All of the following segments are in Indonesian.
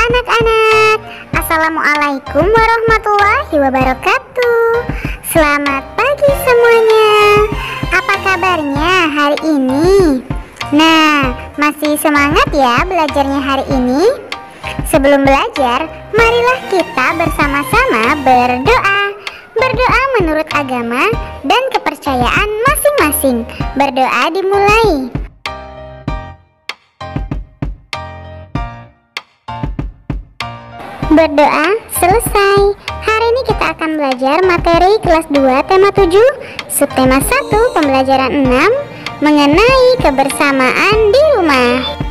anak-anak, assalamualaikum warahmatullahi wabarakatuh. Selamat pagi semuanya. Apa kabarnya hari ini? Nah, masih semangat ya belajarnya hari ini? Sebelum belajar, marilah kita bersama-sama berdoa. Berdoa menurut agama dan kepercayaan masing-masing. Berdoa dimulai. Berdoa selesai. Hari ini kita akan belajar materi kelas 2 tema 7, subtema 1 pembelajaran 6 mengenai kebersamaan di rumah.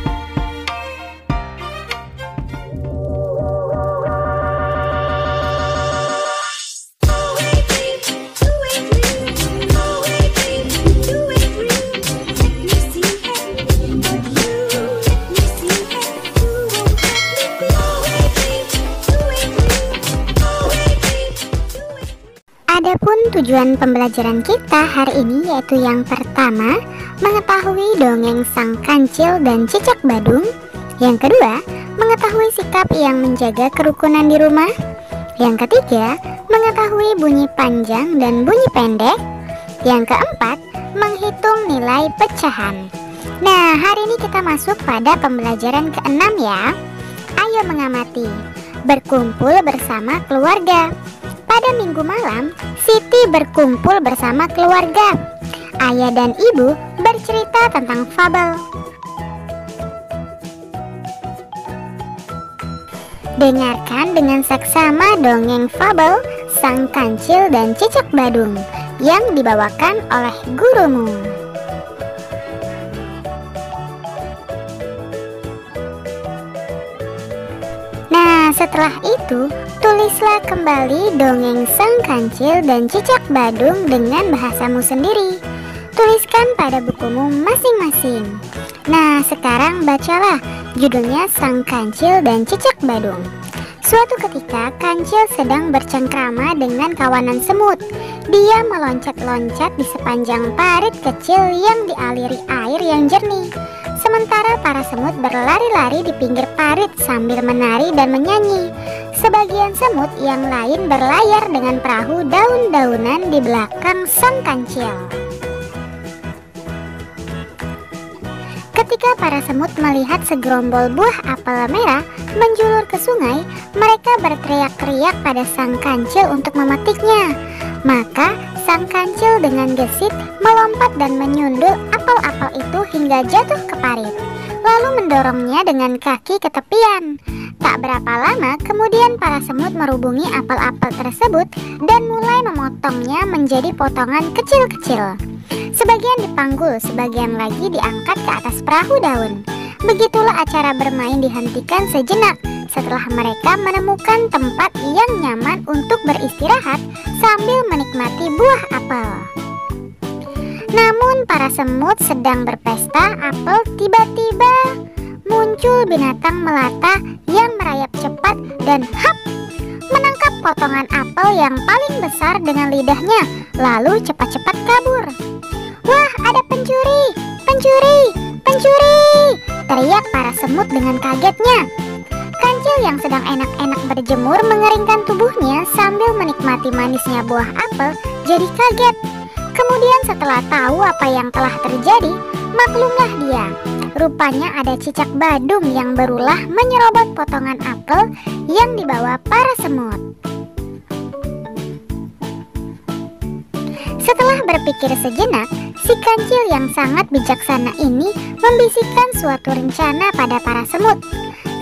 Adapun tujuan pembelajaran kita hari ini yaitu yang pertama, mengetahui dongeng Sang Kancil dan Cicak Badung. Yang kedua, mengetahui sikap yang menjaga kerukunan di rumah. Yang ketiga, mengetahui bunyi panjang dan bunyi pendek. Yang keempat, menghitung nilai pecahan. Nah, hari ini kita masuk pada pembelajaran ke-6 ya. Ayo mengamati. Berkumpul bersama keluarga. Pada minggu malam, Siti berkumpul bersama keluarga. Ayah dan ibu bercerita tentang fabel. Dengarkan dengan seksama dongeng fabel Sang Kancil dan Cicak Badung yang dibawakan oleh gurumu. Nah, setelah itu, tulislah kembali dongeng Sang Kancil dan Cicak Badung dengan bahasamu sendiri. Tuliskan pada bukumu masing-masing. Nah, sekarang bacalah judulnya Sang Kancil dan Cicak Badung. Suatu ketika, Kancil sedang bercengkrama dengan kawanan semut. Dia meloncat-loncat di sepanjang parit kecil yang dialiri air yang jernih. Sementara para semut berlari-lari di pinggir parit sambil menari dan menyanyi. Sebagian semut yang lain berlayar dengan perahu daun-daunan di belakang Sang Kancil. Ketika para semut melihat segerombol buah apel merah menjulur ke sungai, mereka berteriak-teriak pada Sang Kancil untuk memetiknya. Maka Sang Kancil dengan gesit melompat dan menyundul apel-apel itu hingga jatuh ke parit, lalu mendorongnya dengan kaki ke tepian. Tak berapa lama kemudian para semut merubungi apel-apel tersebut dan mulai memotongnya menjadi potongan kecil-kecil. Sebagian dipanggul, sebagian lagi diangkat ke atas perahu daun. Begitulah acara bermain dihentikan sejenak setelah mereka menemukan tempat yang nyaman untuk beristirahat sambil menikmati buah apel. Namun para semut sedang berpesta apel, tiba-tiba muncul binatang melata yang merayap cepat dan hap, menangkap potongan apel yang paling besar dengan lidahnya, lalu cepat-cepat kabur. "Wah, ada pencuri! Pencuri! Pencuri!" teriak para semut dengan kagetnya. Kancil yang sedang enak-enak berjemur mengeringkan tubuhnya sambil menikmati manisnya buah apel jadi kaget. Kemudian setelah tahu apa yang telah terjadi, maklumlah dia. Rupanya ada Cicak Badung yang berulah menyerobot potongan apel yang dibawa para semut. Setelah berpikir sejenak, si Kancil yang sangat bijaksana ini membisikkan suatu rencana pada para semut.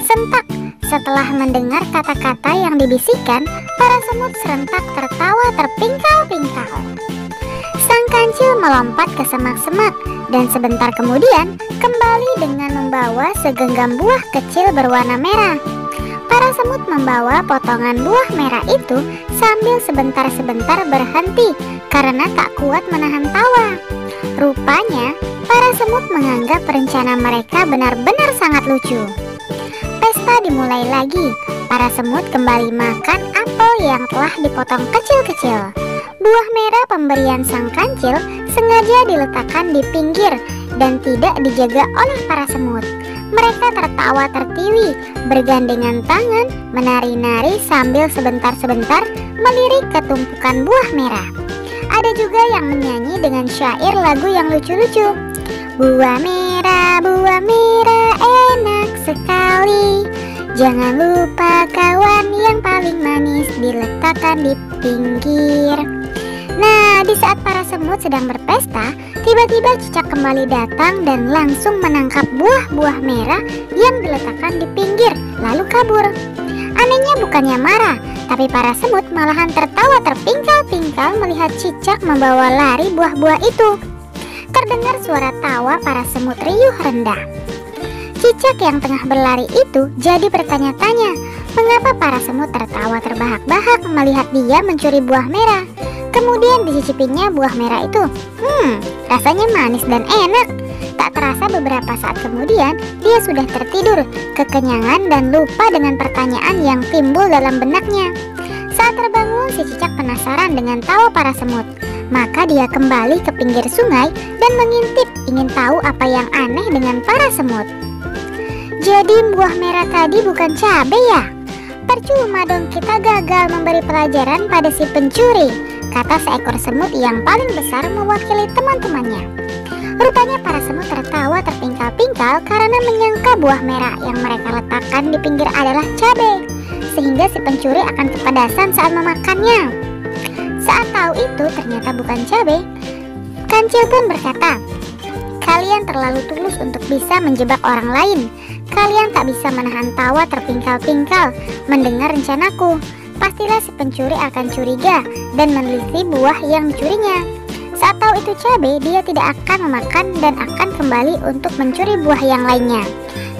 Sentak, setelah mendengar kata-kata yang dibisikkan, para semut serentak tertawa terpingkal-pingkal. Sang Kancil melompat ke semak-semak dan sebentar kemudian kembali dengan membawa segenggam buah kecil berwarna merah. Para semut membawa potongan buah merah itu sambil sebentar-sebentar berhenti karena tak kuat menahan tawa. Rupanya, para semut menganggap rencana mereka benar-benar sangat lucu. Pesta dimulai lagi. Para semut kembali makan apel yang telah dipotong kecil-kecil. Buah merah pemberian Sang Kancil sengaja diletakkan di pinggir dan tidak dijaga oleh para semut. Mereka tertawa tertiwi, bergandengan tangan, menari-nari sambil sebentar-sebentar melirik ke tumpukan buah merah. Ada juga yang menyanyi dengan syair lagu yang lucu-lucu. Buah merah enak sekali. Jangan lupa kawan, yang paling manis diletakkan di pinggir. Nah, di saat para semut sedang berpesta, tiba-tiba cicak kembali datang dan langsung menangkap buah-buah merah yang diletakkan di pinggir, lalu kabur. Anehnya bukannya marah, tapi para semut malahan tertawa terpingkal-pingkal melihat cicak membawa lari buah-buah itu. Terdengar suara tawa para semut riuh rendah. Cicak yang tengah berlari itu jadi bertanya-tanya, mengapa para semut tertawa terbahak-bahak melihat dia mencuri buah merah. Kemudian dicicipinya buah merah itu. Rasanya manis dan enak. Tak terasa beberapa saat kemudian dia sudah tertidur, kekenyangan dan lupa dengan pertanyaan yang timbul dalam benaknya. Saat terbangun, si cicak penasaran dengan tawa para semut. Maka dia kembali ke pinggir sungai dan mengintip, ingin tahu apa yang aneh dengan para semut. Jadi buah merah tadi bukan cabai ya? Percuma dong kita gagal memberi pelajaran pada si pencuri, kata seekor semut yang paling besar mewakili teman-temannya. Rupanya para semut tertawa terpingkal-pingkal karena menyangka buah merah yang mereka letakkan di pinggir adalah cabai, sehingga si pencuri akan kepadasan saat memakannya. Saat tahu itu ternyata bukan cabai, kancil pun berkata, "Kalian terlalu tulus untuk bisa menjebak orang lain. Kalian tak bisa menahan tawa terpingkal-pingkal mendengar rencanaku. Pastilah si pencuri akan curiga dan meneliti buah yang dicurinya. Saat tahu itu cabai, dia tidak akan memakan dan akan kembali untuk mencuri buah yang lainnya.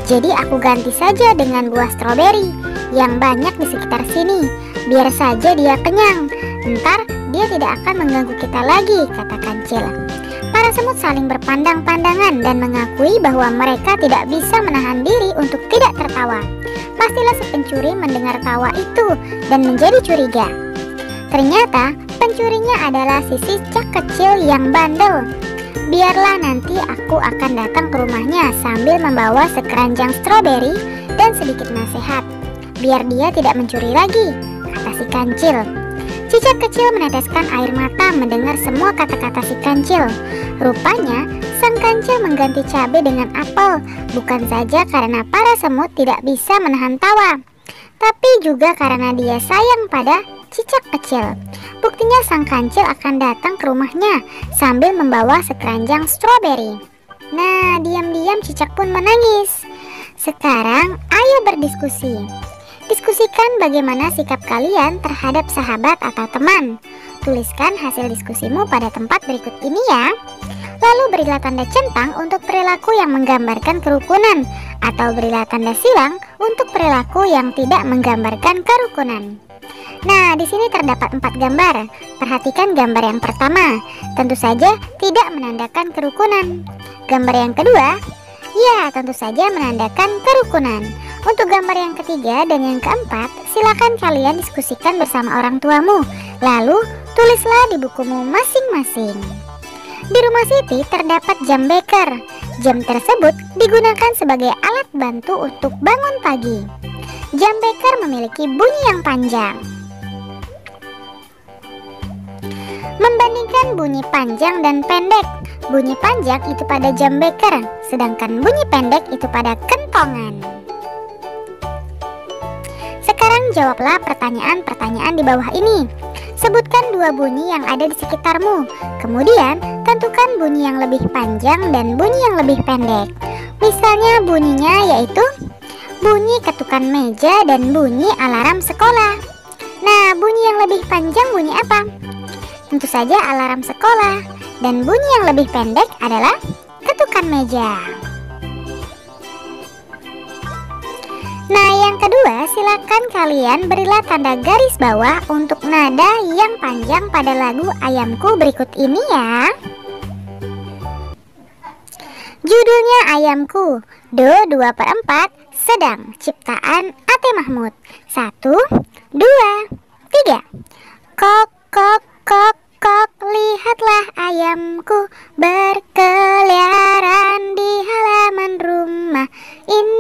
Jadi aku ganti saja dengan buah stroberi yang banyak di sekitar sini. Biar saja dia kenyang. Ntar dia tidak akan mengganggu kita lagi," kata kancil. Para semut saling berpandang-pandangan dan mengakui bahwa mereka tidak bisa menahan diri untuk tidak tertawa. Pastilah si pencuri mendengar tawa itu dan menjadi curiga. Ternyata pencurinya adalah si cicak kecil yang bandel. Biarlah nanti aku akan datang ke rumahnya sambil membawa sekeranjang stroberi dan sedikit nasihat, biar dia tidak mencuri lagi, kata si kancil. Cicak kecil meneteskan air mata mendengar semua kata-kata si kancil. Rupanya sang kancil mengganti cabai dengan apel, bukan saja karena para semut tidak bisa menahan tawa, tapi juga karena dia sayang pada cicak kecil. Buktinya sang kancil akan datang ke rumahnya sambil membawa sekeranjang stroberi. Nah, diam-diam cicak pun menangis. Sekarang ayo berdiskusi. Diskusikan bagaimana sikap kalian terhadap sahabat atau teman. Tuliskan hasil diskusimu pada tempat berikut ini ya. Lalu berilah tanda centang untuk perilaku yang menggambarkan kerukunan, atau berilah tanda silang untuk perilaku yang tidak menggambarkan kerukunan. Nah, di sini terdapat 4 gambar. Perhatikan gambar yang pertama, tentu saja tidak menandakan kerukunan. Gambar yang kedua, ya tentu saja menandakan kerukunan. Untuk gambar yang ketiga dan yang keempat, silakan kalian diskusikan bersama orang tuamu. Lalu tulislah di bukumu masing-masing. Di rumah Siti terdapat jam beker. Jam tersebut digunakan sebagai alat bantu untuk bangun pagi. Jam beker memiliki bunyi yang panjang. Membandingkan bunyi panjang dan pendek, bunyi panjang itu pada jam beker, sedangkan bunyi pendek itu pada kentongan. Sekarang jawablah pertanyaan-pertanyaan di bawah ini. Sebutkan 2 bunyi yang ada di sekitarmu. Kemudian tentukan bunyi yang lebih panjang dan bunyi yang lebih pendek. Misalnya bunyinya yaitu bunyi ketukan meja dan bunyi alarm sekolah. Nah, bunyi yang lebih panjang bunyi apa? Tentu saja alarm sekolah. Dan bunyi yang lebih pendek adalah ketukan meja. Nah, yang kedua, silakan kalian berilah tanda garis bawah untuk nada yang panjang pada lagu Ayamku berikut ini ya. Judulnya Ayamku, Do 2/4 sedang, ciptaan Ate Mahmud. 1, 2, 3. Kok, kok, kok, kok, lihatlah ayamku berkeliaran di halaman rumah. Ini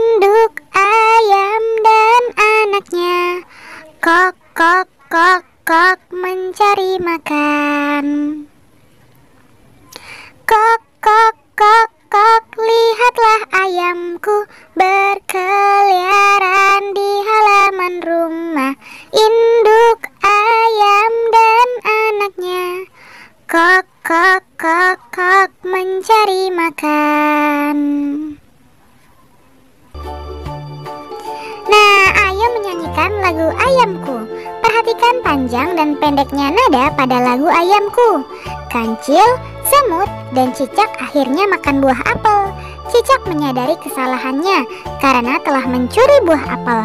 menyanyikan lagu Ayamku. Perhatikan panjang dan pendeknya nada pada lagu Ayamku. Kancil, semut, dan cicak akhirnya makan buah apel. Cicak menyadari kesalahannya karena telah mencuri buah apel.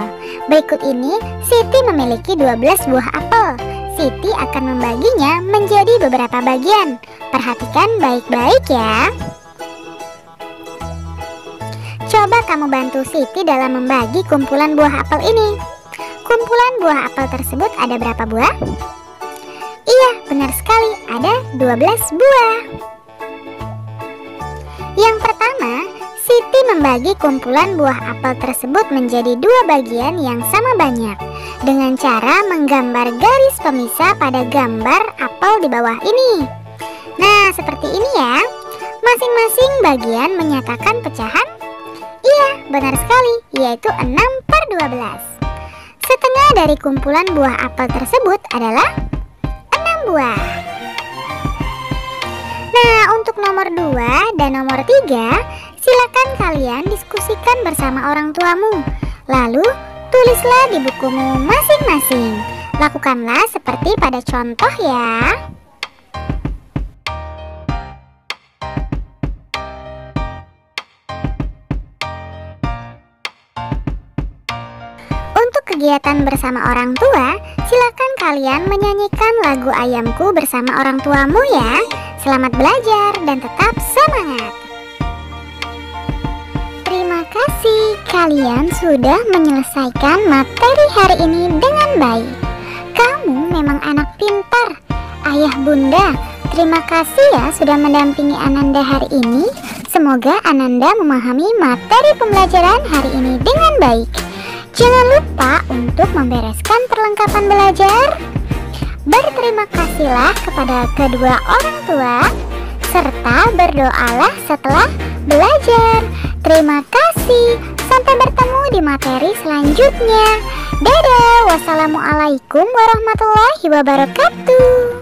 Berikut ini Siti memiliki 12 buah apel. Siti akan membaginya menjadi beberapa bagian. Perhatikan baik-baik ya. Coba kamu bantu Siti dalam membagi kumpulan buah apel ini. Kumpulan buah apel tersebut ada berapa buah? Iya, benar sekali, ada 12 buah. Yang pertama, Siti membagi kumpulan buah apel tersebut menjadi 2 bagian yang sama banyak dengan cara menggambar garis pemisah pada gambar apel di bawah ini. Nah, seperti ini ya. Masing-masing bagian menyatakan pecahan. Iya, benar sekali, yaitu 6/12. Setengah dari kumpulan buah apel tersebut adalah 6 buah. Nah, untuk nomor 2 dan nomor 3, silakan kalian diskusikan bersama orang tuamu. Lalu, tulislah di bukumu masing-masing. Lakukanlah seperti pada contoh ya. Untuk kegiatan bersama orang tua, silakan kalian menyanyikan lagu Ayamku bersama orang tuamu ya. Selamat belajar dan tetap semangat. Terima kasih kalian sudah menyelesaikan materi hari ini dengan baik. Kamu memang anak pintar. Ayah bunda, terima kasih ya sudah mendampingi Ananda hari ini. Semoga Ananda memahami materi pembelajaran hari ini dengan baik. Jangan lupa untuk membereskan perlengkapan belajar. Berterima kasihlah kepada kedua orang tua, serta berdoalah setelah belajar. Terima kasih. Sampai bertemu di materi selanjutnya. Dadah. Wassalamualaikum warahmatullahi wabarakatuh.